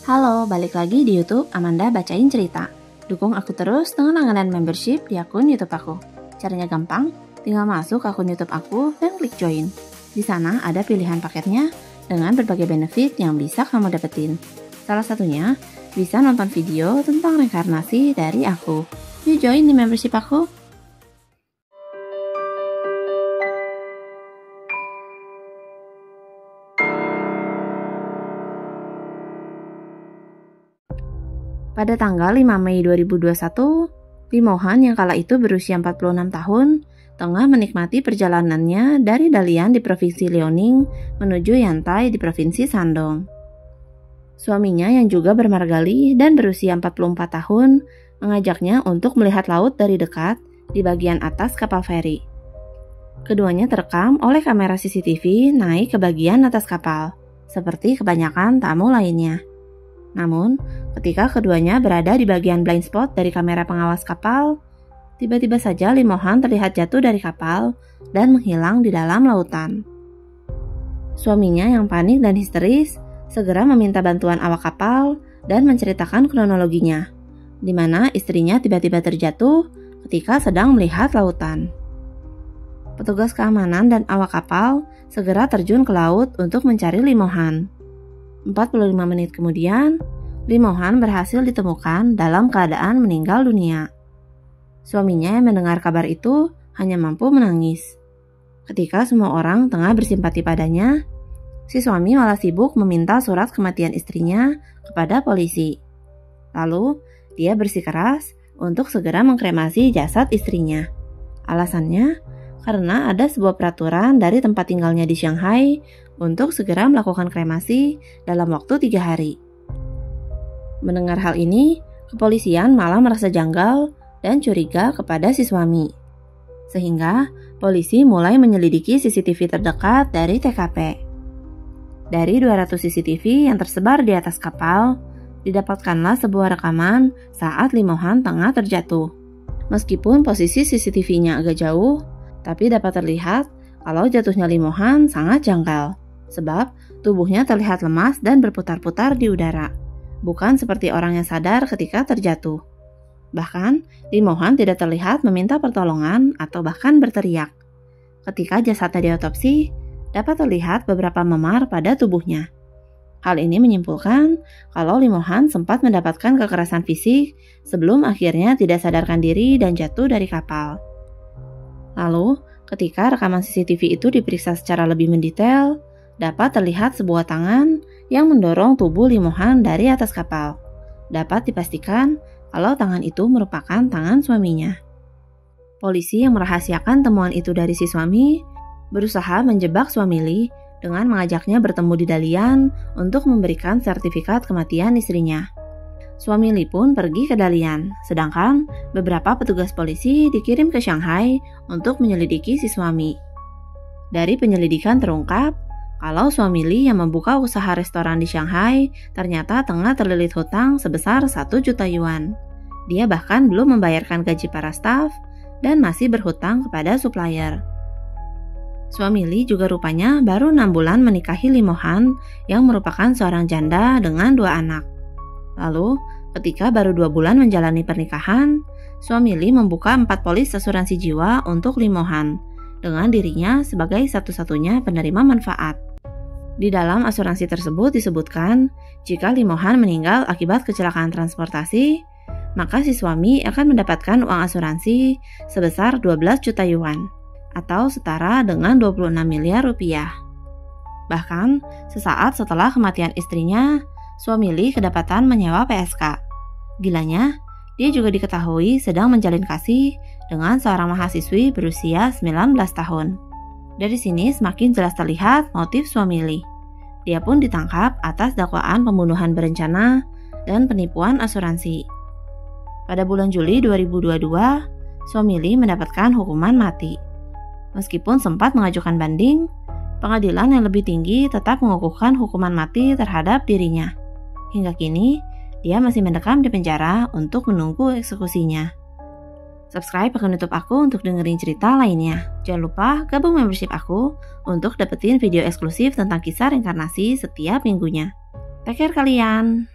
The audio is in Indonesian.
Halo, balik lagi di YouTube Amanda Bacain Cerita. Dukung aku terus dengan langganan membership di akun YouTube aku. Caranya gampang, tinggal masuk ke akun YouTube aku dan klik join. Di sana ada pilihan paketnya dengan berbagai benefit yang bisa kamu dapetin. Salah satunya, bisa nonton video tentang reinkarnasi dari aku. Yuk join di membership aku. Pada tanggal 5 Mei 2021, Lee Han yang kala itu berusia 46 tahun, tengah menikmati perjalanannya dari Dalian di Provinsi Liaoning menuju Yantai di Provinsi Shandong. Suaminya yang juga bermargali dan berusia 44 tahun, mengajaknya untuk melihat laut dari dekat di bagian atas kapal feri. Keduanya terekam oleh kamera CCTV naik ke bagian atas kapal, seperti kebanyakan tamu lainnya. Namun, ketika keduanya berada di bagian blind spot dari kamera pengawas kapal, tiba-tiba saja Lee Han terlihat jatuh dari kapal dan menghilang di dalam lautan. Suaminya yang panik dan histeris segera meminta bantuan awak kapal dan menceritakan kronologinya, di mana istrinya tiba-tiba terjatuh ketika sedang melihat lautan. Petugas keamanan dan awak kapal segera terjun ke laut untuk mencari Lee Han. 45 menit kemudian, Lee Han berhasil ditemukan dalam keadaan meninggal dunia. Suaminya yang mendengar kabar itu hanya mampu menangis. Ketika semua orang tengah bersimpati padanya, si suami malah sibuk meminta surat kematian istrinya kepada polisi. Lalu, dia bersikeras untuk segera mengkremasi jasad istrinya. Alasannya, karena ada sebuah peraturan dari tempat tinggalnya di Shanghai untuk segera melakukan kremasi dalam waktu 3 hari. Mendengar hal ini, kepolisian malah merasa janggal dan curiga kepada si suami. Sehingga, polisi mulai menyelidiki CCTV terdekat dari TKP. Dari 200 CCTV yang tersebar di atas kapal, didapatkanlah sebuah rekaman saat Lee Han tengah terjatuh. Meskipun posisi CCTV-nya agak jauh, tapi dapat terlihat kalau jatuhnya Lee Han sangat janggal. Sebab tubuhnya terlihat lemas dan berputar-putar di udara, bukan seperti orang yang sadar ketika terjatuh. Bahkan, Lee Han tidak terlihat meminta pertolongan atau bahkan berteriak. Ketika jasadnya diotopsi, dapat terlihat beberapa memar pada tubuhnya. Hal ini menyimpulkan kalau Lee Han sempat mendapatkan kekerasan fisik sebelum akhirnya tidak sadarkan diri dan jatuh dari kapal. Lalu, ketika rekaman CCTV itu diperiksa secara lebih mendetail, dapat terlihat sebuah tangan yang mendorong tubuh Lee Han dari atas kapal. Dapat dipastikan kalau tangan itu merupakan tangan suaminya. Polisi yang merahasiakan temuan itu dari si suami berusaha menjebak suami Lee dengan mengajaknya bertemu di Dalian untuk memberikan sertifikat kematian istrinya. Suami Lee pun pergi ke Dalian, sedangkan beberapa petugas polisi dikirim ke Shanghai untuk menyelidiki si suami. Dari penyelidikan terungkap kalau suami Lee yang membuka usaha restoran di Shanghai ternyata tengah terlilit hutang sebesar 1 juta yuan. Dia bahkan belum membayarkan gaji para staf dan masih berhutang kepada supplier. Suami Lee juga rupanya baru 6 bulan menikahi Lee Han yang merupakan seorang janda dengan 2 anak. Lalu, ketika baru 2 bulan menjalani pernikahan, suami Lee membuka 4 polis asuransi jiwa untuk Lee Han, dengan dirinya sebagai satu-satunya penerima manfaat. Di dalam asuransi tersebut disebutkan, jika Lee Han meninggal akibat kecelakaan transportasi, maka si suami akan mendapatkan uang asuransi sebesar 12 juta yuan, atau setara dengan 26 miliar rupiah. Bahkan, sesaat setelah kematian istrinya, suami Lee kedapatan menyewa PSK. Gilanya, dia juga diketahui sedang menjalin kasih dengan seorang mahasiswi berusia 19 tahun. Dari sini semakin jelas terlihat motif suami Lee. Dia pun ditangkap atas dakwaan pembunuhan berencana dan penipuan asuransi. Pada bulan Juli 2022, suami Lee mendapatkan hukuman mati. Meskipun sempat mengajukan banding, pengadilan yang lebih tinggi tetap mengukuhkan hukuman mati terhadap dirinya. Hingga kini, dia masih mendekam di penjara untuk menunggu eksekusinya. Subscribe akun YouTube aku untuk dengerin cerita lainnya. Jangan lupa gabung membership aku untuk dapetin video eksklusif tentang kisah reinkarnasi setiap minggunya. Take care kalian!